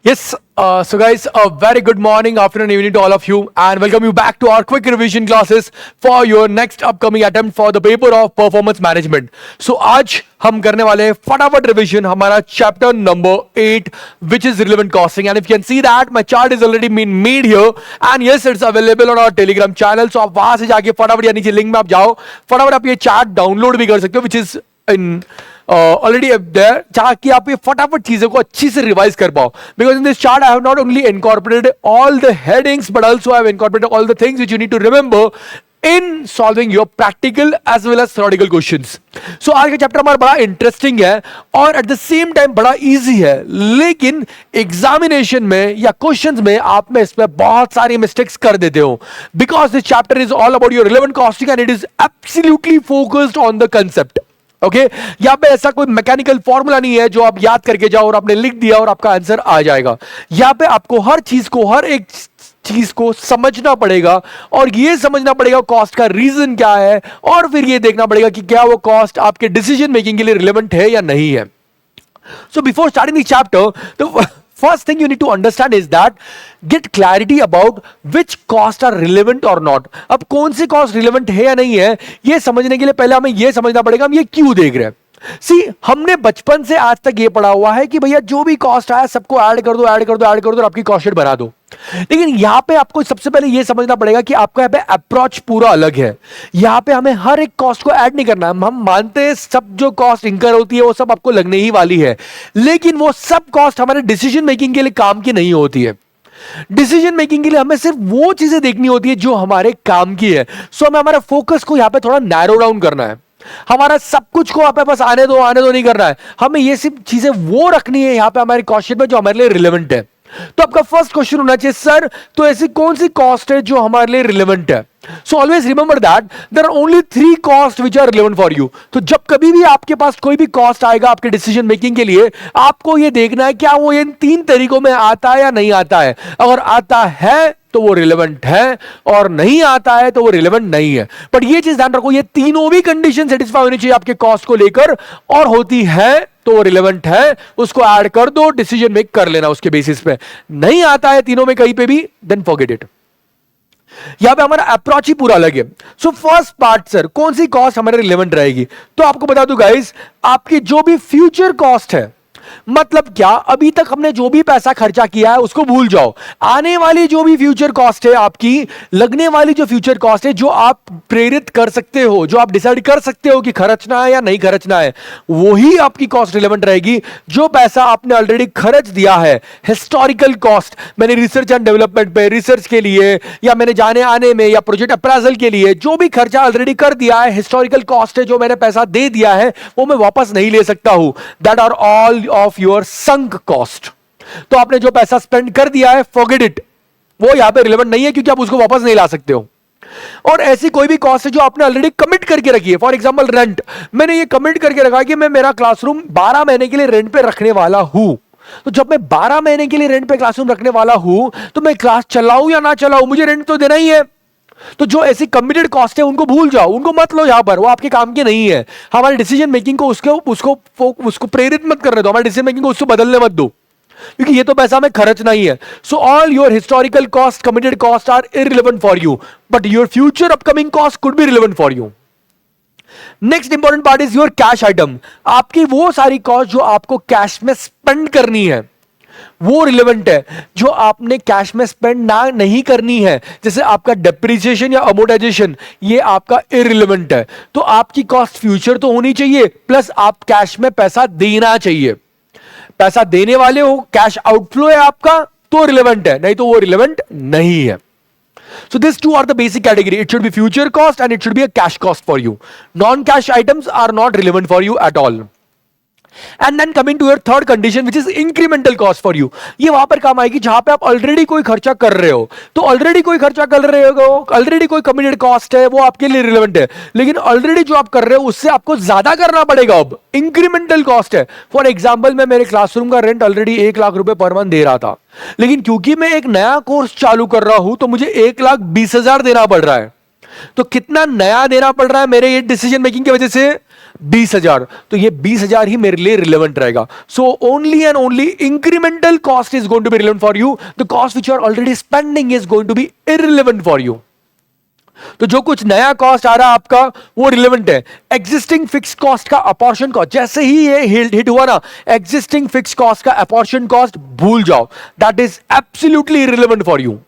Yes, so guys, a very good morning, afternoon, evening to all of you, and welcome you back to our quick revision classes for your next upcoming attempt for the paper of performance management. So आज हम करने वाले हैं फटाफट revision हमारा chapter number 8, which is relevant costing, and if you can see that my chart is already been made here, and yes, it's available on our Telegram channel. So आप वहां से जाके फटाफट या नीचे लिंक में आप जाओ, फटाफट आप ये चार्ट डाउनलोड भी कर सकते हो, which is in already up there, जहां कि आप ये फटाफट चीजों को अच्छी से रिवाइज कर पाओ. Because in this chart I have not only incorporated all the headings but also I have incorporated all the things which you need to remember in solving your practical as well as theoretical questions. So आज का chapter हमारा बड़ा interesting है और at the same time बड़ा easy है, लेकिन examination में या क्वेश्चंस में आप में इसमें बहुत सारी मिस्टेक्स कर देते हो. Because this chapter is all about your relevant costing and it is absolutely focused on the concept. Okay, यहां पे ऐसा कोई मैकेनिकल फॉर्मूला नहीं है जो आप याद करके जाओ और आपने लिख दिया और आपका आंसर आ जाएगा. यहां पे आपको हर चीज को, हर एक चीज को समझना पड़ेगा और ये समझना पड़ेगा कॉस्ट का रीजन क्या है, और फिर ये देखना पड़ेगा कि क्या वो कॉस्ट आपके डिसीजन मेकिंग के लिए रिलेवेंट है या नहीं है. So before starting the chapter, the first thing you need to understand is that get clarity about which costs are relevant or not. अब कौन सी कॉस्ट रिलेवेंट है या नहीं है, ये समझने के लिए पहले हमें ये समझना पड़ेगा हम ये क्यों देख रहे हैं. सी, हमने बचपन से आज तक ये पढ़ा हुआ है कि भैया जो भी कॉस्ट आया सबको ऐड कर दो, ऐड कर दो, ऐड कर दो और आपकी कॉस्ट शीट बना दो. लेकिन यहां पे आपको सबसे पहले ये समझना पड़ेगा कि आपका यहाँ पे अप्रोच पूरा अलग है. यहां पे हमें हर एक कॉस्ट को ऐड नहीं करना है. हम मानते हैं सब जो कॉस्ट इंकर होती है वो सब आपको लगने ही वाली है, लेकिन वो सब कॉस्ट हमारे डिसीजन मेकिंग के लिए काम की नहीं होती है. डिसीजन मेकिंग के लिए हमें सिर्फ वो चीजें देखनी होती है जो हमारे काम की है. सो हमें हमारे फोकस को यहां पे थोड़ा नैरो डाउन करना है. हमारा सब कुछ को आप बस आने दो नहीं करना है. हमें ये सब चीजें वो रखनी है यहां पे हमारी कॉस्ट शीट में जो हमारे लिए रिलेवेंट है. तो आपका फर्स्ट क्वेश्चन होना चाहिए, सर तो ऐसी कौन सी कॉस्ट है जो हमारे लिए रिलेवेंट है. So always remember that there are only 3 cost which are relevant for you. तो जब कभी भी आपके पास कोई भी कॉस्ट आएगा आपके डिसीजन मेकिंग के लिए, आपको यह देखना है क्या वो इन 3 तरीकों में आता है या नहीं आता है. अगर आता है तो वो रिलेवेंट है और नहीं आता है तो वो रिलेवेंट नहीं है. बट ये चीज ध्यान रखो, ये तीनों भी कंडीशन सेटिस्फाई होनी चाहिए आपके कॉस्ट को लेकर, और होती है तो वो रिलेवेंट है, उसको ऐड कर दो, डिसीजन मेक कर लेना उसके बेसिस पे. नहीं आता है तीनों में कहीं पे भी, देन फॉरगेट इट. यहां पे हमारा अप्रोच ही पूरा अलग है. सो फर्स्ट पार्ट, सर कौन सी कॉस्ट हमारे रिलेवेंट रहेगी. तो आपको बता दूं गाइस, आपकी जो भी फ्यूचर कॉस्ट है, मतलब क्या, अभी तक हमने जो भी पैसा खर्चा किया है उसको भूल जाओ. आने वाली जो भी फ्यूचर कॉस्ट है आपकी, लगने वाली जो फ्यूचर कॉस्ट है, जो आप प्रेरित कर सकते हो, जो आप डिसाइड कर सकते हो कि खर्चना है या नहीं खर्चना है, वही आपकी कॉस्ट रिलेवेंट रहेगी. जो पैसा आपने ऑलरेडी खर्च दिया है, हिस्टोरिकल कॉस्ट, मैंने रिसर्च एंड डेवलपमेंट पे, रिसर्च के लिए, या मैंने जाने आने में, या प्रोजेक्ट अप्राइजल के लिए जो भी खर्चा ऑलरेडी कर दिया है, हिस्टोरिकल कॉस्ट है, जो मैंने पैसा दे दिया है वो मैं वापस नहीं ले सकता हूं. That are all of your sunk cost. तो आपने जो पैसा स्पेंड कर दिया है, फॉरगेट इट, वो यहां पे रिलेवेंट नहीं है क्योंकि आप उसको वापस नहीं ला सकते हो. और ऐसी कोई भी कॉस्ट है जो आपने ऑलरेडी कमिट करके रखी है. फॉर एग्जांपल रेंट, मैंने ये कमिट करके रखा कि मैं मेरा क्लासरूम 12 महीने के लिए रेंट पे रखने वाला हूं. तो जब मैं 12 महीने के लिए रेंट पे क्लासरूम रखने वाला हूं, तो मैं क्लास चलाऊं या ना चलाऊं, मुझे रेंट तो देना ही है. तो जो ऐसी कमिटेड कॉस्ट है उनको भूल जाओ, उनको मत लो यहां पर, वो आपके काम की नहीं है. हमारे डिसीजन मेकिंग को उसको प्रेरित मत करने दो, हमारे डिसीजन मेकिंग को उसको बदलने मत दो, क्योंकि ये तो पैसा हमें खर्चना ही है. So all your historical cost, committed cost are irrelevant for you, but your future upcoming cost could be relevant for you. Next important part is your cash item. आपकी वो सारी कॉस्ट जो आपको कैश में स्पेंड करनी है, वो relevant है. जो आपने कैश में स्पेंड ना नहीं करनी है, जैसे आपका डेप्रिसिएशन या अमोर्टाइजेशन, ये आपका इररिलेवेंट है. तो आपकी कॉस्ट फ्यूचर तो होनी चाहिए, प्लस आप कैश में पैसा देना चाहिए. पैसा देने वाले हो, कैश आउटफ्लो है आपका, तो रिलेवेंट है, नहीं तो वो रिलेवेंट नहीं है. So these two are the basic category. It should be future cost and it should be a cash cost for you. Non-cash items are not relevant for you at all. And then coming to your third condition which is incremental cost for you. ये वहां पर काम आएगी जहां पे आप already कोई खर्चा कर रहे हो. तो ऑलरेडी कोई खर्चा कर रहे हो, ऑलरेडी कोई कमिटेड कॉस्ट है, वो आपके लिए रिलेवेंट है. लेकिन ऑलरेडी जो आप कर रहे हो उससे आपको ज्यादा करना पड़ेगा. अब इंक्रीमेंटल कॉस्ट है. फॉर एग्जाम्पल, मैं मेरे क्लासरूम का रेंट ऑलरेडी 1 लाख रुपए पर मंथ दे रहा था, लेकिन क्योंकि मैं एक नया कोर्स चालू कर रहा हूं तो मुझे 1,20,000 देना पड़ रहा है. तो कितना नया देना पड़ रहा है मेरे ये डिसीजन मेकिंग की वजह से, 20,000, तो ये 20,000 ही मेरे लिए रिलेवेंट रहेगा. So only and only incremental cost is going to be relevant for you. The cost which you are already spending is going to be irrelevant for you. तो जो कुछ नया कॉस्ट आ रहा है आपका वो रिलेवेंट है. एग्जिस्टिंग फिक्स कॉस्ट का अपॉर्शन कॉस्ट, जैसे ही ये हिट हुआ ना, एग्जिस्टिंग फिक्स कॉस्ट का अपॉर्शन कॉस्ट भूल जाओ. That is absolutely irrelevant for you.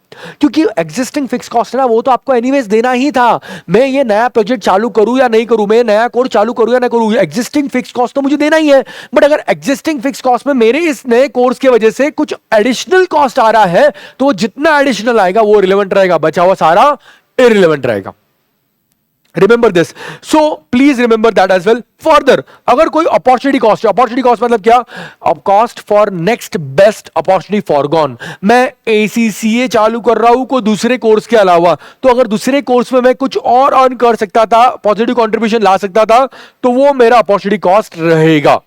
क्योंकि एग्जिस्टिंग फिक्स कॉस्ट है ना, वो तो आपको एनीवेज देना ही था. मैं ये नया प्रोजेक्ट चालू करूं या नहीं करूं, मैं नया कोर्स चालू करूं या नहीं करूं, एग्जिस्टिंग फिक्स कॉस्ट तो मुझे देना ही है. बट अगर एग्जिस्टिंग फिक्स कॉस्ट में मेरे इस नए कोर्स की वजह से कुछ एडिशनल कॉस्ट आ रहा है, तो वो जितना एडिशनल आएगा वो रिलेवेंट रहेगा, बचा हुआ सारा इररिलेवेंट रहेगा. Remember this. So please remember that as well. Further, अगर कोई अपॉर्चुनिटी कॉस्ट है, अपॉर्चुनिटी कॉस्ट मतलब क्या? Cost for next best opportunity foregone. मैं ACCA चालू कर रहा हूं कोई दूसरे कोर्स के अलावा, तो अगर दूसरे कोर्स में मैं कुछ और अर्न कर सकता था, पॉजिटिव कंट्रीब्यूशन ला सकता था, तो वो मेरा अपॉर्चुनिटी कॉस्ट रहेगा.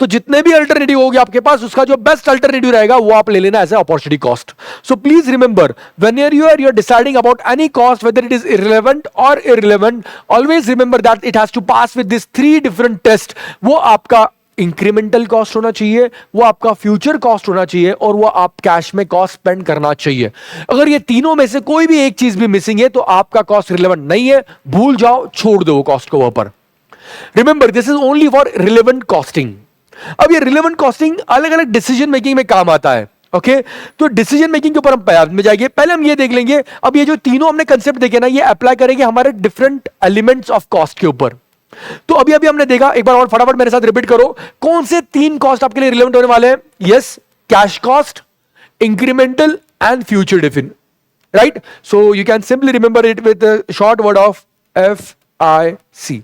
तो जितने भी अल्टरनेटिव होगी आपके पास, उसका जो बेस्ट अल्टरनेटिव रहेगा वो आप ले लेना as a opportunity cost. So please remember, whenever you are deciding about any cost, whether it is irrelevant और irrelevant, always remember that it has to pass with this 3 different test. वो आपका incremental cost होना चाहिए, वो आपका future cost होना चाहिए, और वो आप कैश में कॉस्ट स्पेंड करना चाहिए. अगर ये तीनों में से कोई भी एक चीज भी मिसिंग है, तो आपका कॉस्ट रिलेवेंट नहीं है. भूल जाओ, छोड़ दो वो कॉस्ट को वहां पर. Remember, this is only for relevant costing. अब ये रिलेवेंट कॉस्टिंग अलग अलग डिसीजन मेकिंग में काम आता है. ओके, तो डिसीजन मेकिंग के ऊपर हम बाद में जाएंगे. पहले हम ये देख लेंगे, अब ये जो तीनों हमने कंसेप्ट देखे ना, ये अप्लाई करेंगे हमारे डिफरेंट एलिमेंट्स ऑफ कॉस्ट के ऊपर. तो अभी अभी हमने देखा, एक बार और फटाफट मेरे साथ रिपीट करो, कौन से 3 कॉस्ट आपके लिए रिलेवेंट होने वाले हैं? Yes, cash cost, incremental and future डिफिन. Right? So you can simply remember it with short word of FIC.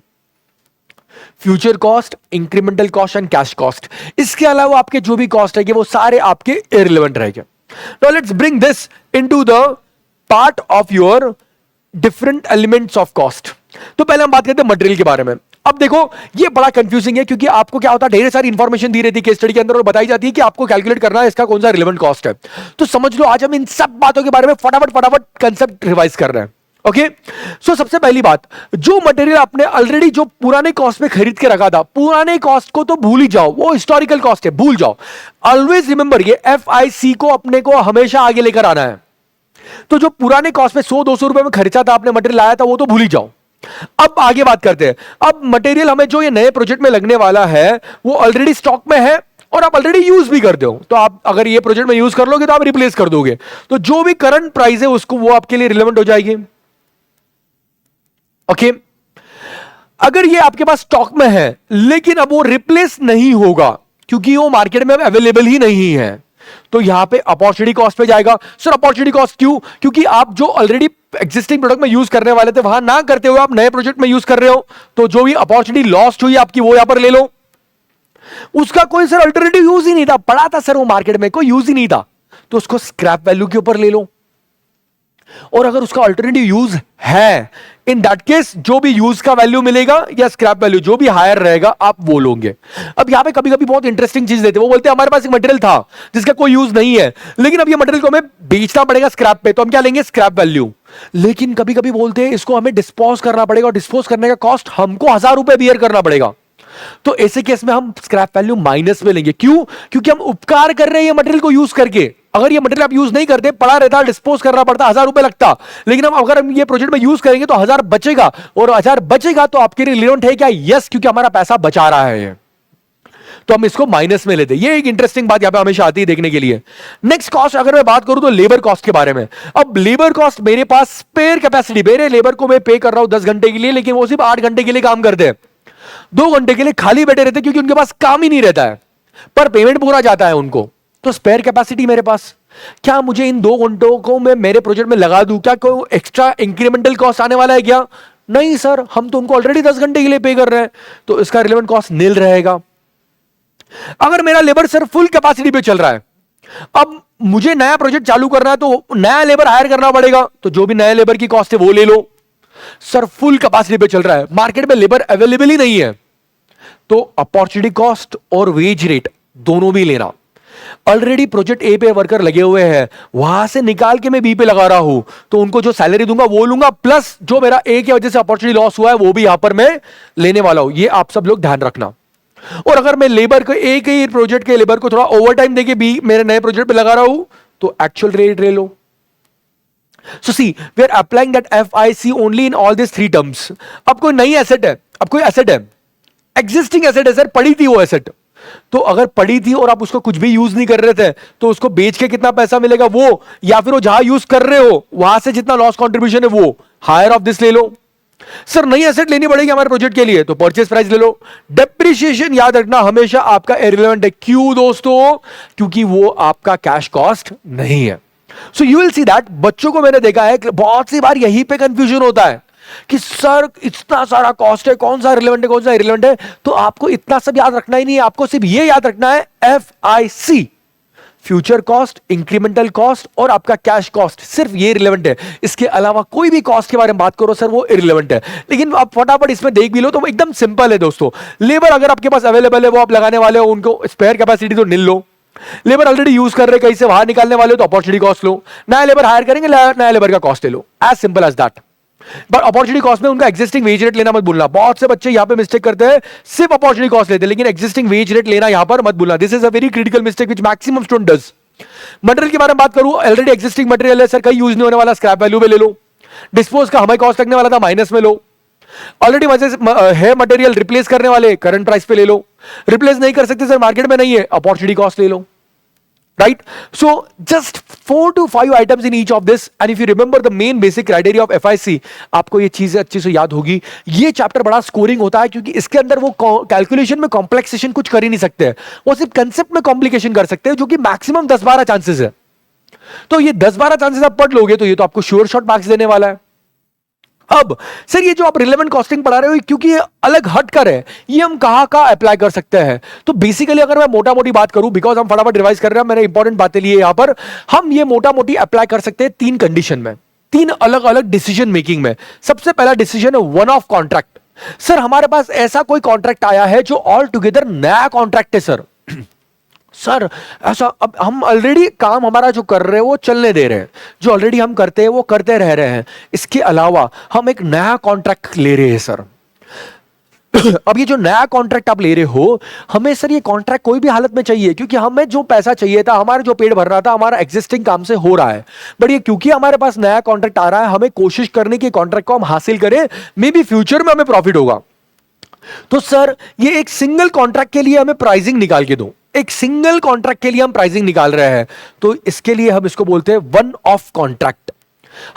Future cost, incremental cost and cash cost. इसके अलावा आपके जो भी कॉस्ट है वो सारे आपके इररिलेवेंट रहेंगे. Now let's bring this into the part of your different elements of cost. तो पहले हम बात करते हैं मटेरियल के बारे में. अब देखो, ये बड़ा कंफ्यूजिंग है, क्योंकि आपको क्या होता है, ढेर सारी इंफॉर्मेशन दी रहती है केस स्टडी के अंदर और बताई जाती है कि आपको कैलकुलेट करना है इसका कौन सा रिलेवेंट कॉस्ट है. तो समझ लो, आज हम इन सब बातों के बारे में फटाफट कंसेप्ट रिवाइज कर रहे हैं. ओके, सो सबसे पहली बात, जो मटेरियल आपने ऑलरेडी जो पुराने कॉस्ट में खरीद के रखा था, पुराने कॉस्ट को तो भूल ही जाओ, वो हिस्टोरिकल कॉस्ट है, भूल जाओ. ऑलवेज रिमेंबर, ये FIC को अपने को हमेशा आगे लेकर आना है. तो जो पुराने कॉस्ट में 100-200 रुपए में खर्चा था, आपने मटेरियल लाया था, वो तो भूल ही जाओ. अब आगे बात करते हैं. अब मटेरियल हमें जो ये नए प्रोजेक्ट में लगने वाला है, वो ऑलरेडी स्टॉक में है और आप ऑलरेडी यूज भी करते हो. तो आप अगर ये प्रोजेक्ट में यूज कर लोगे तो आप रिप्लेस कर दोगे. तो जो भी करंट प्राइस है उसको, वो आपके लिए रिलेवेंट हो जाएगी. ओके, अगर ये आपके पास स्टॉक में है लेकिन अब वो रिप्लेस नहीं होगा क्योंकि वो मार्केट में अवेलेबल ही नहीं है, तो यहां पे अपॉर्चुनिटी कॉस्ट पे जाएगा. सर अपॉर्चुनिटी कॉस्ट क्यों? क्योंकि आप जो ऑलरेडी एग्जिस्टिंग प्रोडक्ट में यूज करने वाले थे, वहां ना करते हुए आप नए प्रोजेक्ट में यूज कर रहे हो, तो जो भी अपॉर्चुनिटी लॉस्ट हुई आपकी, वो यहां पर ले लो. उसका कोई सर अल्टरनेटिव यूज ही नहीं था, पड़ा था सर वो मार्केट में, कोई यूज ही नहीं था, तो उसको स्क्रैप वैल्यू के ऊपर ले लो. और अगर उसका अल्टरनेटिव यूज है, इन दैट केस जो भी यूज का वैल्यू मिलेगा या स्क्रैप वैल्यू जो भी हायर रहेगा, आप वो लोगे. अब यहां पे कभी कभी बहुत इंटरेस्टिंग चीज देते हैं, वो बोलते हैं हमारे पास एक मटेरियल था जिसका कोई यूज नहीं है, लेकिन अब ये मटेरियल को हमें बेचना पड़ेगा स्क्रैप पे, तो हम क्या लेंगे? Scrap value. लेकिन कभी कभी बोलते हैं इसको हमें डिस्पोज करना पड़ेगा, और डिस्पोज करने का कॉस्ट हमको 1000 रुपए बियर करना पड़ेगा. तो ऐसे केस में हम स्क्रैप वैल्यू माइनस में लेंगे. क्यों? क्योंकि हम उपकार कर रहे हैं ये मटेरियल को यूज करके. अगर ये मटेरियल आप यूज नहीं करते, पड़ा रहता, डिस्पोज करना पड़ता, 1000 रुपए लगता, लेकिन हम अगर हम ये प्रोजेक्ट में यूज करेंगे तो 1000 बचेगा, और 1000 बचेगा तो आपके लिए रिलेवेंट है क्या? यस, क्योंकि हमारा पैसा बचा रहा है, तो हम इसको माइनस में लेते हैं. ये एक इंटरेस्टिंग बात यहां पे हमेशा आती है देखने के लिए. नेक्स्ट कॉस्ट अगर मैं बात करूं तो लेबर कॉस्ट के बारे में. अब लेबर कॉस्ट, मेरे पास स्पेयर कैपेसिटी, मेरे लेबर को मैं पे कर रहा हूं 10 घंटे के लिए, लेकिन वो सिर्फ 8 घंटे के लिए काम करते हैं, 2 घंटे के लिए खाली बैठे रहते क्योंकि उनके पास काम ही नहीं रहता है, पर पेमेंट पूरा जाता है उनको. तो स्पेयर कैपेसिटी मेरे पास, क्या मुझे इन 2 घंटों को मैं मेरे प्रोजेक्ट में लगा दूं? क्या कोई एक्स्ट्रा इंक्रीमेंटल कॉस्ट आने वाला है क्या? नहीं सर, हम तो उनको ऑलरेडी 10 घंटे के लिए पे कर रहे हैं, तो इसका रिलेवेंट कॉस्ट नील रहेगा. अगर मेरा लेबर सर फुल कैपेसिटी पे चल रहा है, अब मुझे नया प्रोजेक्ट चालू करना है, तो नया लेबर हायर करना पड़ेगा, तो जो भी नया लेबर की कॉस्ट है वो ले लो. सर फुल कैपेसिटी पे चल रहा है, मार्केट में लेबर अवेलेबल ही नहीं है, तो अपॉर्चुनिटी कॉस्ट और वेज रेट दोनों भी लेना. ऑलरेडी प्रोजेक्ट ए पे वर्कर लगे हुए हैं, वहां से निकाल के मैं बी पे लगा रहा हूं, तो उनको जो सैलरी दूंगा वो लूंगा, प्लस जो मेरा ए की वजह से अपॉर्चुनिटी लॉस हुआ है वो भी यहां पर मैं लेने वाला हूं। ये आप सब लोग ध्यान रखना। और अगर मैं लेबर को ए के प्रोजेक्ट के लेबर को थोड़ा ओवर टाइम देके बी मेरे नए प्रोजेक्ट पे लगा रहा हूं, तो एक्चुअल रेट ले लो। So see, we are applying that FIC only in all these three terms. अब कोई नई एसेट है, अब कोई एसेट है, एग्जिस्टिंग एसेट है सर, पड़ी थी वो एसेट, तो अगर पड़ी थी और आप उसको कुछ भी यूज नहीं कर रहे थे, तो उसको बेच के कितना पैसा मिलेगा वो, या फिर वो जहां यूज कर रहे हो वहां से जितना लॉस कंट्रीब्यूशन है वो हायर ऑफ दिस ले लो। सर नई एसेट लेनी पड़ेगी हमारे प्रोजेक्ट के लिए, तो परचेज प्राइस ले लो। डेप्रिसिएशन याद रखना हमेशा आपका इररिलेवेंट है। क्यों दोस्तों? क्योंकि वो आपका कैश कॉस्ट नहीं है। So you will see that, बच्चों को मैंने देखा है बहुत सी बार यहीं पे कंफ्यूजन होता है कि सर इतना सारा कॉस्ट है, कौन सा रिलेवेंट है कौन सा इररिलेवेंट है। तो आपको इतना सब याद रखना ही नहीं है, आपको सिर्फ ये याद रखना है FIC, future cost, incremental cost और आपका कैश कॉस्ट, सिर्फ ये रिलेवेंट है। इसके अलावा कोई भी कॉस्ट के बारे में बात करो सर वो इररिलेवेंट है। लेकिन आप फटाफट इसमें देख भी लो तो एकदम सिंपल है दोस्तों। लेबर अगर आपके पास अवेलेबल है वो आप लगाने वाले हो, उनको स्पेयर कैपेसिटी तो निल लो। लेबर ऑलरेडी यूज कर रहे, कहीं से बाहर निकालने वाले हो तो अपॉर्चुनिटी कॉस्ट लो। नया लेबर हायर करेंगे, नया लेबर का कॉस्ट ले लो, as simple as that. But opportunity cost में उनका एक्जिस्टिंग वेज रेट लेना मत भूलना। बहुत से बच्चे यहां पे मिस्टेक करते हैं, सिर्फ अपॉर्चुनिटी कॉस्ट लेते हैं लेकिन एक्जिस्टिंग वेज रेट लेना यहां पर मत भूलना। This is a very critical mistake which maximum student does. Material के बारे में बात करूं, ऑलरेडी एक्जिस्टिंग मटेरियल है सर, कहीं यूज नहीं होने वाला, स्क्रैप वैल्यू में ले लो। डिस्पोज का हमें कॉस्ट लगने वाला था, माइनस में लो। ऑलरेडी है मटेरियल, रिप्लेस करने वाले करंट प्राइस पे ले लो। रिप्लेस नहीं कर सकते सर, मार्केट में नहीं है, अपॉर्चुनिटी कॉस्ट ले लो। Right? So just 4 to 5 items in each of this, and if you remember the main basic criteria of FIC, आपको ये चीजें अच्छे से याद होगी। ये चैप्टर बड़ा स्कोरिंग होता है क्योंकि इसके अंदर वो कैलकुलेशन में कॉम्प्लेक्सेशन कुछ कर ही नहीं सकते हैं, वो सिर्फ कंसेप्ट में कॉम्प्लिकेशन कर सकते हैं, जो कि मैक्सिमम 10-12 चांसेस है। तो ये 10-12 चांसेस आप पढ़ लोगे तो ये तो आपको श्योर शॉट मार्क्स देने वाला है। अब सर ये जो आप रिलेवेंट कॉस्टिंग पढ़ा रहे हो क्योंकि ये अलग हटकर है, ये हम कहां अप्लाई कर सकते हैं? तो बेसिकली अगर मैं मोटा मोटी बात करूं, बिकॉज हम फटाफट रिवाइज कर रहे हैं, मैंने इंपॉर्टेंट बातें ली है यहां पर, हम ये मोटा मोटी अप्लाई कर सकते हैं 3 कंडीशन में, 3 अलग अलग डिसीजन मेकिंग में। सबसे पहला डिसीजन है वन ऑफ कॉन्ट्रैक्ट। सर हमारे पास ऐसा कोई कॉन्ट्रैक्ट आया है जो ऑल टुगेदर नया कॉन्ट्रैक्ट है सर। सर ऐसा, अब हम ऑलरेडी काम हमारा जो कर रहे हैं वो चलने दे रहे हैं, जो ऑलरेडी हम करते हैं वो करते रह रहे हैं, इसके अलावा हम एक नया कॉन्ट्रैक्ट ले रहे हैं सर। अब ये जो नया कॉन्ट्रैक्ट आप ले रहे हो, हमें सर ये कॉन्ट्रैक्ट कोई भी हालत में चाहिए, क्योंकि हमें जो पैसा चाहिए था, हमारा जो पेट भर रहा था, हमारा एग्जिस्टिंग काम से हो रहा है। बट ये क्योंकि हमारे पास नया कॉन्ट्रैक्ट आ रहा है, हमें कोशिश करने की कॉन्ट्रैक्ट को हम हासिल करें, मे बी फ्यूचर में हमें प्रॉफिट होगा। तो सर ये एक सिंगल कॉन्ट्रैक्ट के लिए हमें प्राइसिंग निकाल के दो, एक सिंगल कॉन्ट्रैक्ट के लिए हम प्राइसिंग निकाल रहे हैं, तो इसके लिए हम इसको बोलते हैं वन ऑफ कॉन्ट्रैक्ट।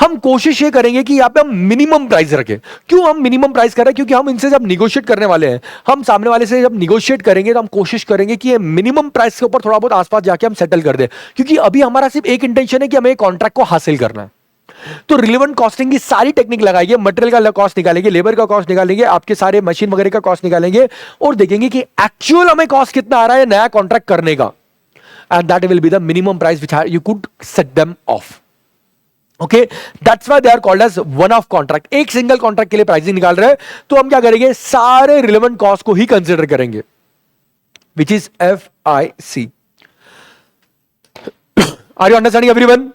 हम कोशिश ये करेंगे कि यहां पे हम मिनिमम प्राइस रखें। क्यों हम मिनिमम प्राइस करें? क्योंकि हम इनसे जब निगोशिएट करने वाले हैं, हम सामने वाले से जब निगोशिएट करेंगे तो हम कोशिश करेंगे कि ये मिनिमम प्राइस के ऊपर थोड़ा बहुत आसपास जाके हम सेटल कर दें, क्योंकि अभी हमारा सिर्फ एक इंटेंशन है कि हमें कॉन्ट्रैक्ट को हासिल करना है। तो रिलेवेंट कॉस्टिंग की सारी टेक्निक लगाएंगे, मटेरियल का कॉस्ट निकालेंगे, लेबर का कॉस्ट निकालेंगे, आपके सारे मशीन वगैरह का कॉस्ट निकालेंगे और देखेंगे कि एक्चुअल हमें कॉस्ट कितना आ रहा है नया कॉन्ट्रैक्ट करने का, and that will be the minimum price which you could set them off. Okay, that's why they are called as one of contract. एक सिंगल कॉन्ट्रैक्ट के लिए प्राइसिंग निकाल रहे हैं, तो हम क्या करेंगे, सारे रिलेवेंट कॉस्ट को ही कंसीडर करेंगे, which is FIC। Are you understanding everyone?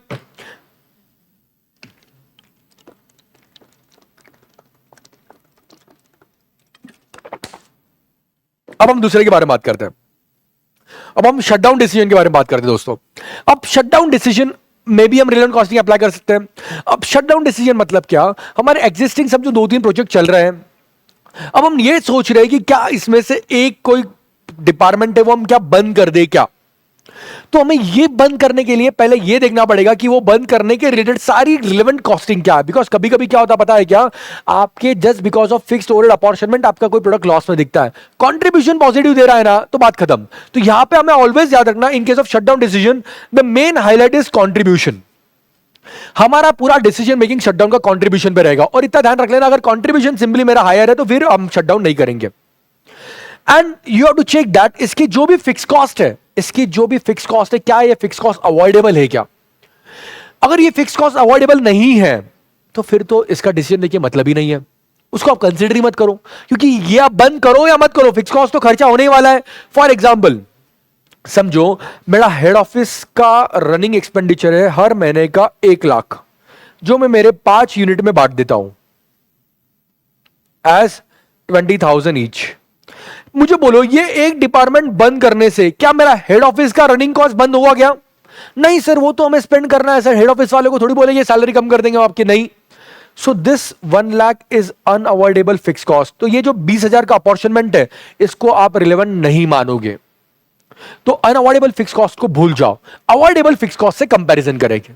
अब हम दूसरे के बारे में बात करते हैं। अब हम शटडाउन डिसीजन के बारे में बात करते हैं दोस्तों। अब शटडाउन डिसीजन में भी हम रिलेवेंट कॉस्टिंग अप्लाई कर सकते हैं। अब शटडाउन डिसीजन मतलब क्या, हमारे एग्जिस्टिंग सब जो 2-3 प्रोजेक्ट चल रहे हैं, अब हम ये सोच रहे हैं कि क्या इसमें से एक कोई डिपार्टमेंट है वो हम क्या बंद कर दे क्या। तो हमें ये बंद करने के लिए पहले ये देखना पड़ेगा कि वो बंद करने के रिलेटेड सारी रिलेवेंट कॉस्टिंग क्या है। बिकॉज कभी कभी क्या होता पता है क्या, आपके just because of fixed overhead अपॉर्चमेंट आपका कोई प्रोडक्ट लॉस में दिखता है, कंट्रीब्यूशन पॉजिटिव दे रहा है ना, तो बात खत्म। तो यहां पे हमें ऑलवेज याद रखना, in case of shutdown decision the main highlight is contribution. हमारा पूरा डिसीजन मेकिंग शटडाउन का कंट्रीब्यूशन पे रहेगा। और इतना ध्यान रख लेना, अगर कंट्रीब्यूशन सिंपली मेरा हायर है तो फिर हम शटडाउन नहीं करेंगे। And you have to check that इसकी जो भी फिक्स कॉस्ट है, इसकी जो भी फिक्स कॉस्ट है, क्या ये फिक्स कॉस्ट अवॉइडेबल है क्या। अगर ये फिक्स कॉस्ट अवॉइडेबल नहीं है तो फिर तो इसका डिसीजन देखिए मतलब ही नहीं है, उसको आप कंसीडर ही मत करो, क्योंकि ये आप बंद करो या मत करो, फिक्स कॉस्ट तो खर्चा होने ही वाला है। फॉर एग्जाम्पल समझो मेरा हेड ऑफिस का रनिंग एक्सपेंडिचर है हर महीने का 1 लाख, जो मैं मेरे 5 यूनिट में बांट देता हूं एज 20,000 ईच। मुझे बोलो ये एक डिपार्टमेंट बंद करने से क्या मेरा हेड ऑफिस का रनिंग कॉस्ट बंद हुआ क्या? नहीं सर, वो तो हमें स्पेंड करना है सर, हेड ऑफिस वाले को थोड़ी बोलेंगे सैलरी कम कर देंगे आपकी, नहीं। So this 1 lakh is unavoidable fixed cost. तो ये जो 20,000 का अपॉर्चुनमेंट है इसको आप रिलेवेंट नहीं मानोगे। तो अनअवॉइडेबल फिक्स कॉस्ट को भूल जाओ, अवॉइडेबल फिक्स कॉस्ट से कंपैरिजन करेंगे।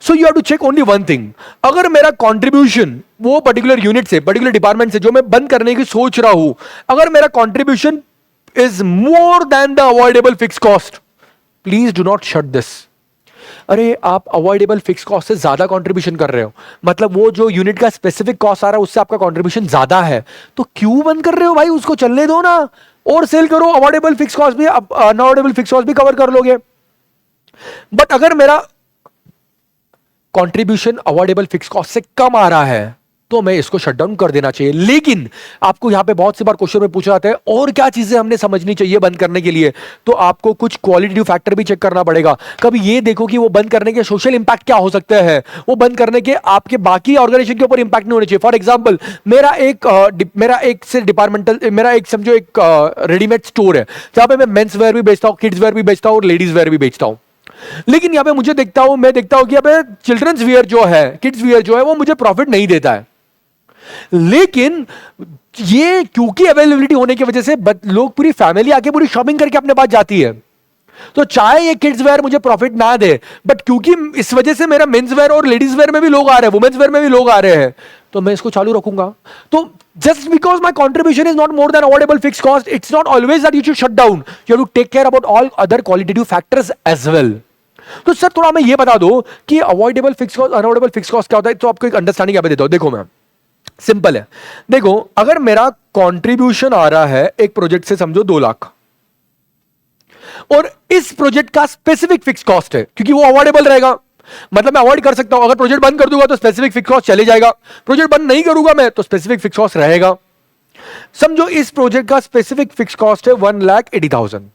So you have to check only one thing, अगर मेरा कंट्रीब्यूशन वो पर्टिकुलर यूनिट से, पर्टिकुलर डिपार्टमेंट से जो मैं बंद करने की सोच रहा हूं, अगर मेरा contribution is more than the avoidable fixed cost, please do not shut this. अरे आप अवॉइडेबल फिक्स कॉस्ट से ज्यादा कंट्रीब्यूशन कर रहे हो, मतलब वो जो यूनिट का स्पेसिफिक कॉस्ट आ रहा है उससे आपका कंट्रीब्यूशन ज्यादा है, तो क्यों बंद कर रहे हो भाई? उसको चलने दो ना और सेल करो, अवॉइडेबल फिक्स कॉस्ट भी, अनअवॉइडेबल फिक्स कॉस्ट भी कवर कर लोगे। बट अगर मेरा कंट्रीब्यूशन अवॉइडेबल फिक्स कॉस्ट से कम आ रहा है तो मैं इसको शट डाउन कर देना चाहिए। लेकिन आपको यहां पे बहुत सी बार क्वेश्चन में पूछा जाता है और क्या चीजें हमने समझनी चाहिए बंद करने के लिए, तो आपको कुछ क्वालिटेटिव फैक्टर भी चेक करना पड़ेगा। कभी ये देखो कि वो बंद करने के सोशल इंपैक्ट क्या हो सकते हैं, वो बंद करने के आपके बाकी ऑर्गेनाइजेशन के ऊपर इंपैक्ट नहीं होने चाहिए। फॉर एग्जाम्पल मेरा एक से डिपार्टमेंटल, मेरा एक समझो एक रेडीमेड स्टोर है जहां पे मैं मेंस वेयर भी बेचता हूं, किड्स वेयर भी बेचता हूं और लेडीज वेयर भी बेचता हूं। लेकिन यहां पे मैं देखता हूं कि यहां पे चिल्ड्रंस वियर जो है, किड्स वियर जो है, वो मुझे प्रॉफिट नहीं देता है। लेकिन ये क्योंकि अवेलेबिलिटी होने की वजह से लोग, पूरी फैमिली आके पूरी शॉपिंग करके अपने पास जाती है, तो चाहे ये किड्स वेयर मुझे प्रॉफिट ना दे, बट क्योंकि इस वजह से मेरा मेंस वेयर और लेडीज वेयर में भी लोग आ रहे हैं, वुमेन्स वेयर में भी लोग आ रहे हैं, तो मैं इसको चालू रखूंगा। तो just because my contribution is not more than avoidable fixed cost, it's not always that you should shut down, you have to take care about all other qualitative factors as well. तो sir थोड़ा मैं ये बता दो कि avoidable fixed cost, unavoidable fixed cost क्या होता है, तो आपको एक अंडरस्टैंडिंग यहां पे देता हूं। देखो मैं सिंपल है, देखो अगर मेरा कंट्रीब्यूशन आ रहा है एक प्रोजेक्ट से समझो 2 लाख, और इस प्रोजेक्ट का स्पेसिफिक फिक्स कॉस्ट है, क्योंकि वो अवॉइडेबल रहेगा, मतलब मैं अवॉइड कर सकता हूं। अगर प्रोजेक्ट बंद कर दूंगा तो स्पेसिफिक फिक्स कॉस्ट चले जाएगा, प्रोजेक्ट बंद नहीं करूंगा मैं तो स्पेसिफिक फिक्स कॉस्ट रहेगा। समझो इस प्रोजेक्ट का स्पेसिफिक फिक्स कॉस्ट है 1,80,000।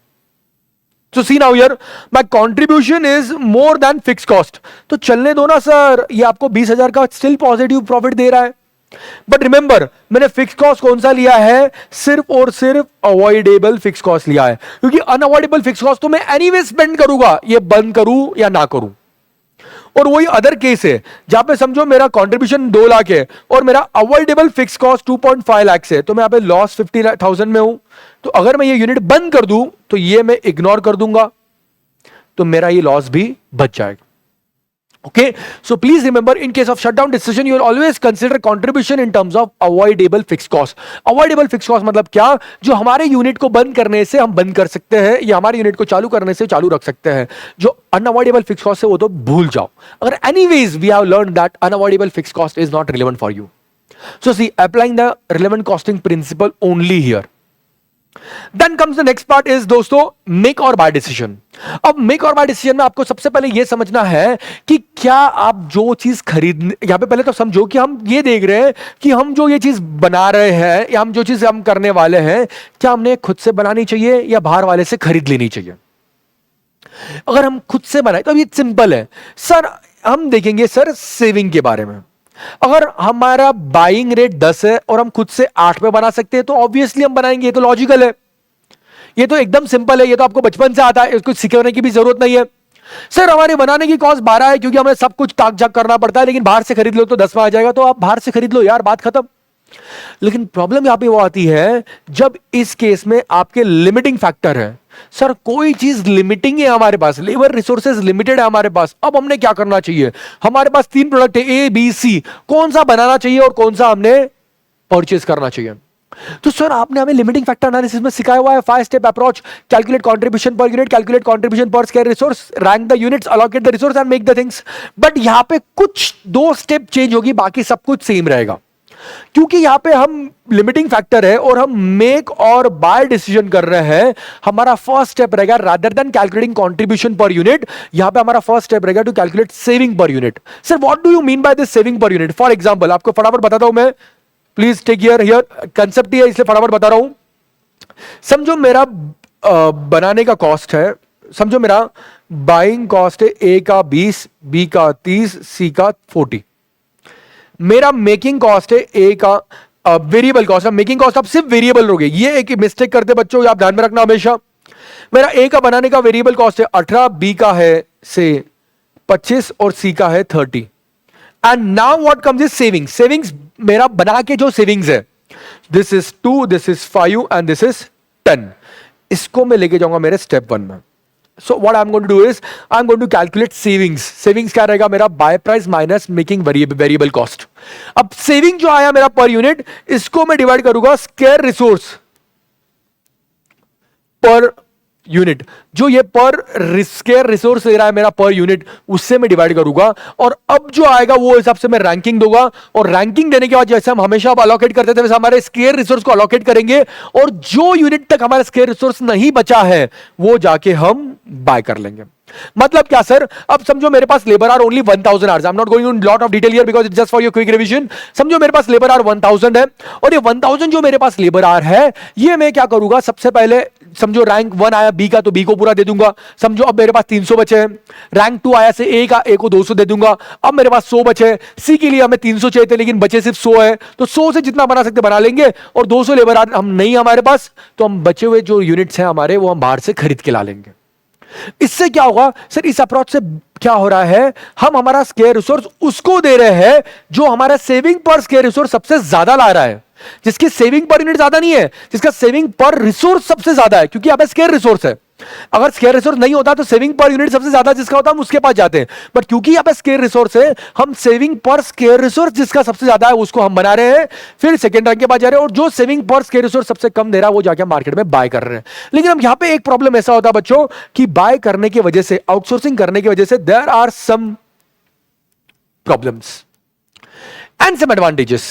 So see now here, my contribution is more than fixed cost. तो चलने दो ना सर, ये आपको 20,000 का स्टिल पॉजिटिव प्रॉफिट दे रहा है। बट रिमेंबर, मैंने फिक्स कॉस्ट कौन सा लिया है? सिर्फ और सिर्फ अवॉइडेबल फिक्स कॉस्ट लिया है, क्योंकि अनअवॉइडेबल फिक्स कॉस्ट तो मैं एनीवे स्पेंड करूंगा, ये बंद करूं या ना करूं। और वही अदर केस है जहां पे समझो मेरा कंट्रीब्यूशन 2 लाख है और मेरा अवॉइडेबल फिक्स कॉस्ट 2.5 लाख है, तो मैं यहां पे लॉस 50,000 में हूं। तो अगर मैं ये यूनिट बंद कर दूं तो ये मैं इग्नोर कर दूंगा, तो मेरा ये लॉस भी बच जाएगा। Okay, so please remember, in case of shutdown decision, you will always consider contribution in terms of avoidable fixed cost. Avoidable fixed cost मतलब क्या? जो हमारे यूनिट को बंद करने से हम बंद कर सकते हैं या हमारे यूनिट को चालू करने से चालू रख सकते हैं। जो unavoidable fixed cost है वो तो भूल जाओ। अगर anyways we have learned that unavoidable fixed cost is not relevant for you. So see, applying the relevant costing principle only here. Then comes the next part is दोस्तों make और bye decision. अब make और bye decision में आपको सबसे पहले यह समझना है कि क्या आप जो चीज खरीद, यहां पे पहले तो समझो कि हम ये देख रहे हैं कि हम जो ये चीज बना रहे हैं या हम जो चीज हम करने वाले हैं, क्या हमने खुद से बनानी चाहिए या बाहर वाले से खरीद लेनी चाहिए। अगर हम खुद से बनाए तो ये सिंपल है सर, हम देखेंगे सर सेविंग के बारे में। अगर हमारा बाइंग रेट 10 है और हम खुद से 8 पे बना सकते हैं तो ऑब्वियसली हम बनाएंगे, ये तो लॉजिकल है, ये तो एकदम सिंपल है, ये तो आपको बचपन से आता है, इसको सिखाने की भी जरूरत नहीं है। सर हमारे बनाने की कॉस्ट 12 है क्योंकि हमें सब कुछ ताक झाक करना पड़ता है, लेकिन बाहर से खरीद लो तो 10 में आ जाएगा, तो आप बाहर से खरीद लो यार, बात खत्म। लेकिन प्रॉब्लम यहां पे वो आती है जब इस केस में आपके लिमिटिंग फैक्टर है। सर कोई चीज लिमिटिंग है हमारे पास, लेबर रिसोर्सेज लिमिटेड है हमारे पास, अब हमने क्या करना चाहिए? हमारे पास 3 प्रोडक्ट है ए बी सी, कौन सा बनाना चाहिए और कौन सा हमने परचेज करना चाहिए? तो सर आपने हमें लिमिटिंग फैक्टर एनालिसिस में सिखाया हुआ है 5 step approach, calculate contribution per unit, calculate contribution पर square resource, rank the units, allocate the resource and make the things. But यहां पे कुछ 2 स्टेप चेंज होगी, बाकी सब कुछ सेम रहेगा, क्योंकि यहां पे हम लिमिटिंग फैक्टर है और हम मेक और बाय डिसीजन कर रहे हैं। हमारा फर्स्ट स्टेप रहेगा rather than calculating contribution per unit, यहां पे हमारा फर्स्ट स्टेप रहेगा to calculate saving per unit. Sir what do you mean by this saving per unit? For example आपको फटाफट बताता हूं मैं, प्लीज टेक हियर कंसेप्ट ही है इसलिए फटाफट बता रहा हूं। समझो मेरा बनाने का कॉस्ट है, समझो मेरा बाइंग कॉस्ट है ए का 20, बी का 30, सी का 40। मेरा मेकिंग कॉस्ट है ए का वेरिएबल कॉस्ट है। मेकिंग कॉस्ट अब सिर्फ वेरिएबल हो गई, ये एक मिस्टेक करते बच्चों, आप ध्यान में रखना हमेशा। मेरा ए का बनाने का वेरिएबल कॉस्ट है 18, बी का है से 25 और सी का है 30। And now what comes is savings. Savings मेरा बना के जो सेविंग्स है, this is 2, this is 5 and this is 10। इसको मैं लेके जाऊंगा मेरे स्टेप 1 में। So what I am going to do is I am going to calculate savings. Savings क्या रहेगा मेरा, by price minus making variable cost. अब सेविंग जो आया मेरा पर यूनिट, इसको मैं डिवाइड करूंगा स्केयर रिसोर्स पर यूनिट। जो ये पर स्केयर रिसोर्स ले रहा है मेरा पर यूनिट, उससे मैं डिवाइड करूंगा। और अब जो आएगा वो हिसाब से मैं रैंकिंग दूंगा। और रैंकिंग देने के बाद जैसे हम हमेशा अलोकेट करते थे वैसे हमारे स्केयर रिसोर्स को अलोकेट करेंगे, और जो यूनिट तक हमारा स्केयर रिसोर्स नहीं बचा है वो जाके हम बाय कर लेंगे। मतलब क्या सर, अब समझो मेरे पास labour are only 1000 hours. I am not going in lot of detail here because it's just for your quick revision. समझो मेरे पास लेबर आर 1000 है, और ये 1000 जो मेरे पास लेबर आर है, ये मैं क्या करूंगा, सबसे पहले समझो रैंक 1 आया बी का, तो बी को पूरा दे दूंगा। समझो अब मेरे पास 300 बचे हैं। रैंक 2 आया से ए का, ए को 200 दे दूंगा। अब मेरे पास 100 बचे। सी के लिए हमें 300 चाहिए थे लेकिन बचे सिर्फ 100 है, तो 100 से जितना बना सकते बना लेंगे। और 200 लेबर आर हम नहीं हमारे पास, तो हम बचे हुए जो यूनिट्स हैं हमारे, वो हम बाहर से खरीद के ला लेंगे। इससे क्या होगा सर, इस अप्रोच से क्या हो रहा है, हम हमारा स्केयर रिसोर्स उसको दे रहे हैं जो हमारा सेविंग पर स्केयर रिसोर्स सबसे ज्यादा ला रहा है। जिसकी सेविंग पर यूनिट ज्यादा नहीं है, जिसका सेविंग पर रिसोर्स सबसे ज्यादा है, क्योंकि यहां पे स्केयर रिसोर्स है। अगर स्केयर रिसोर्स नहीं होता तो सेविंग पर यूनिट सबसे ज्यादा जिसका होता है हम उसके पास जाते हैं, बट क्योंकि यहां पे स्केयर रिसोर्स है, हम सेविंग पर स्केयर रिसोर्स जिसका सबसे ज्यादा है उसको हम बना रहे हैं, फिर सेकंड रैंक के पास जा रहे हैं, और जो सेविंग पर स्केयर रिसोर्स सबसे कम दे रहा है वो जाके मार्केट में बाय कर रहे हैं। लेकिन हम यहां पे एक प्रॉब्लम ऐसा होता है बच्चों कि बाय करने की वजह से, आउटसोर्सिंग करने की वजह से there are some problems and some advantages.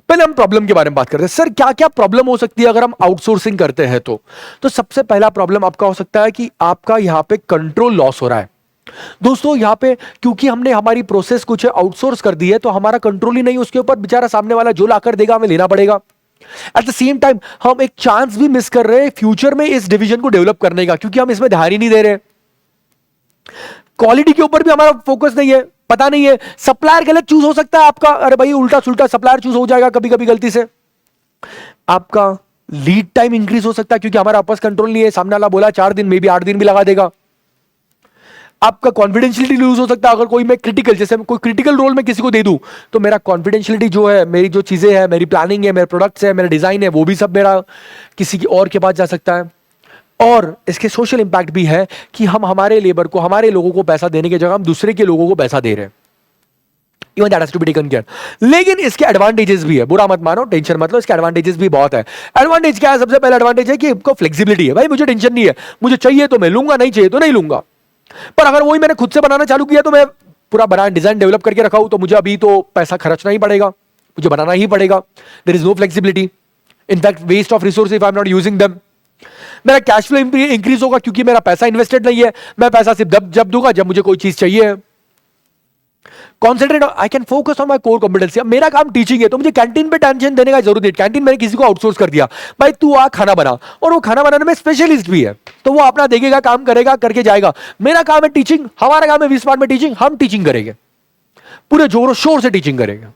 पहले हम प्रॉब्लम के बारे में बात करते हैं। सर क्या क्या प्रॉब्लम हो सकती है अगर हम आउटसोर्सिंग करते हैं? तो सबसे पहला प्रॉब्लम आपका हो सकता है कि आपका यहां पे कंट्रोल लॉस हो रहा है। दोस्तों यहां पे क्योंकि हमने हमारी प्रोसेस कुछ आउटसोर्स कर दी है, तो हमारा कंट्रोल ही नहीं, उसके ऊपर बेचारा सामने वाला जो लाकर देगा हमें लेना पड़ेगा। एट द सेम टाइम हम एक चांस भी मिस कर रहे हैं फ्यूचर में इस डिवीजन को डेवलप करने का, क्योंकि हम इसमें ध्यान ही नहीं दे रहे। क्वालिटी के ऊपर भी हमारा फोकस नहीं है, पता नहीं है, सप्लायर गलत चूज हो सकता है आपका, अरे भाई उल्टा सुल्टा सप्लायर चूज हो जाएगा कभी कभी गलती से। आपका लीड टाइम इंक्रीज हो सकता है क्योंकि हमारा आपस कंट्रोल नहीं है, सामने वाला बोला 4 दिन में भी 8 दिन भी लगा देगा। आपका कॉन्फिडेंशियलिटी लूज हो सकता है, अगर कोई मैं क्रिटिकल, जैसे कोई क्रिटिकल रोल में किसी को दे दूं तो मेरा कॉन्फिडेंशियलिटी जो है, मेरी जो चीजें हैं, मेरी प्लानिंग है, मेरे प्रोडक्ट्स है, मेरा डिजाइन है, वो भी सब मेरा किसी की और के पास जा सकता है। और इसके सोशल इंपैक्ट भी है कि हम हमारे लेबर को, हमारे लोगों को पैसा देने की जगह हम दूसरे के लोगों को पैसा दे रहे हैं। Even that has to be taken care. लेकिन इसके एडवांटेजेस भी है, बुरा मत मानो, टेंशन मत लो, इसके एडवांटेजेस भी बहुत है। एडवांटेज क्या है? सबसे पहला एडवांटेज है कि आपको फ्लेक्सिबिलिटी है। भाई मुझे टेंशन नहीं है, मुझे चाहिए तो मैं लूंगा, नहीं चाहिए तो नहीं लूंगा। पर अगर वही मैंने खुद से बनाना चालू किया, तो मैं पूरा बना डिजाइन डेवलप करके रखा हूं, तो मुझे अभी तो पैसा खर्चना ही पड़ेगा, मुझे बनाना ही पड़ेगा। There is no flexibility, in fact waste of resource if I am not using them. मेरा कैश फ्लो इंक्रीज होगा क्योंकि मेरा पैसा इन्वेस्टेड नहीं है, मैं पैसा सिर्फ जब दूंगा जब मुझे कोई चीज चाहिए। Concentrate, I can focus on my core competency. अब मेरा काम टीचिंग है, तो मुझे कैंटीन पे टेंशन देने का जरूरत नहीं। कैंटीन मैंने किसी को आउटसोर्स कर दिया, भाई तू आ खाना बना, और वो खाना बनाने में स्पेशलिस्ट भी है, तो वो अपना देखेगा, काम करेगा, करके जाएगा। मेरा काम है टीचिंग, हमारा काम है वी स्मार्ट में टीचिंग, हम टीचिंग करेंगे, पूरे जोरों शोर से टीचिंग करेंगे,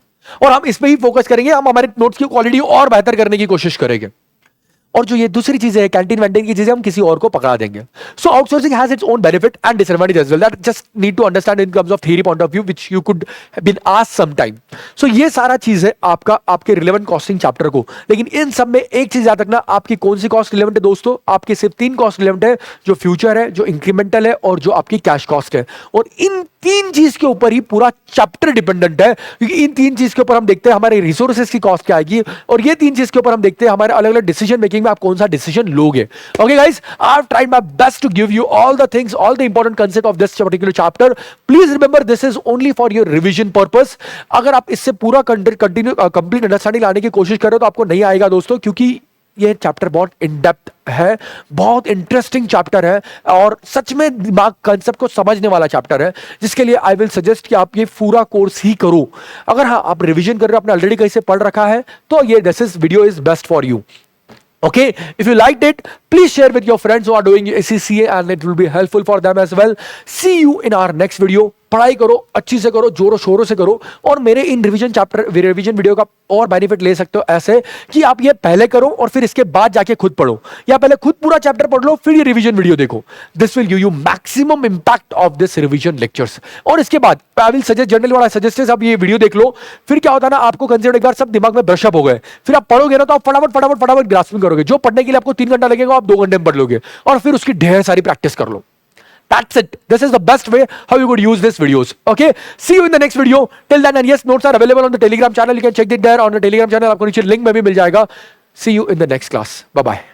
और हम इस पे ही फोकस करेंगे। हम हमारे नोट्स की क्वालिटी और बेहतर करने की कोशिश करेंगे। और जो ये दूसरी चीजें है, कैंटीन वैंटीन की चीजें, हम किसी और को पकड़ा देंगे। So outsourcing has its own benefit and disadvantage as well, that just need to understand in terms of theory point of view which you could have been asked some time. So ये सारा चीज है आपका, आपके relevant costing chapter को। लेकिन इन सब में एक चीज याद रखना, आपकी कौन सी कॉस्ट रिलेवेंट है दोस्तों? आपके सिर्फ 3 कॉस्ट रिलेवेंट है, जो फ्यूचर है, जो इंक्रीमेंटल है, और जो आपकी कैश कॉस्ट है। और इन 3 चीज के ऊपर ही पूरा चैप्टर डिपेंडेंट है, क्योंकि इन 3 चीज के ऊपर हम देखते हैं हमारे रिसोर्सेज की कॉस्ट क्या आएगी, और ये 3 चीज के ऊपर हम देखते हैं हमारे अलग अलग डिसीजन मेकिंग में आप कौन सा डिसीजन लोगे। Okay guys, I have tried my best to give you all the things, all the important concept of this particular chapter. Please remember this is only for your revision purpose. अगर आप इससे पूरा complete understanding लाने की कोशिश करो तो आपको नहीं आएगा दोस्तों, क्योंकि ये चैप्टर बहुत इन डेप्थ है, बहुत इंटरेस्टिंग चैप्टर है, और सच में दिमाग कंसेप्ट को समझने वाला चैप्टर है, जिसके लिए आई विल सजेस्ट कि आप ये पूरा कोर्स ही करो। अगर हाँ आप रिवीजन कर रहे हो, आपने ऑलरेडी कहीं से पढ़ रखा है, तो ये this is video is best for you. Okay, if you liked it, please share with your friends who are doing ACCA and it will be helpful for them as well. See you in our next video. पढ़ाई करो, अच्छी से करो, जोरों शोरों से करो और मेरे इन रिवीजन वीडियो का और बेनिफिट ले सकते हो ऐसे कि आप ये पहले करो और फिर इसके बाद जाके खुद पढ़ो, या पहले खुद पूरा चैप्टर पढ़ लो फिर ये रिवीजन वीडियो देखो. This will give you maximum impact of this revision lectures. और इसके बाद I will suggest, generally what I suggest is, आप ये वीडियो देख लो, फिर क्या होता है ना, आपको कंसेप्ट एक बार सब दिमाग में ब्रश अप हो गए, फिर आप पढ़ोगे ना तो आप फटाफट ग्रास्पिंग करोगे. जो पढ़ने के लिए आपको 3 घंटा लगेगा आप 2 घंटे में पढ़ लोगे और फिर उसकी ढेर सारी प्रैक्टिस कर लो. That's it. This is the best way how you could use these videos. Okay. See you in the next video. Till then, and yes, notes are available on the Telegram channel. You can check it there on the Telegram channel. आपको नीचे link में भी मिल जाएगा. See you in the next class. Bye bye.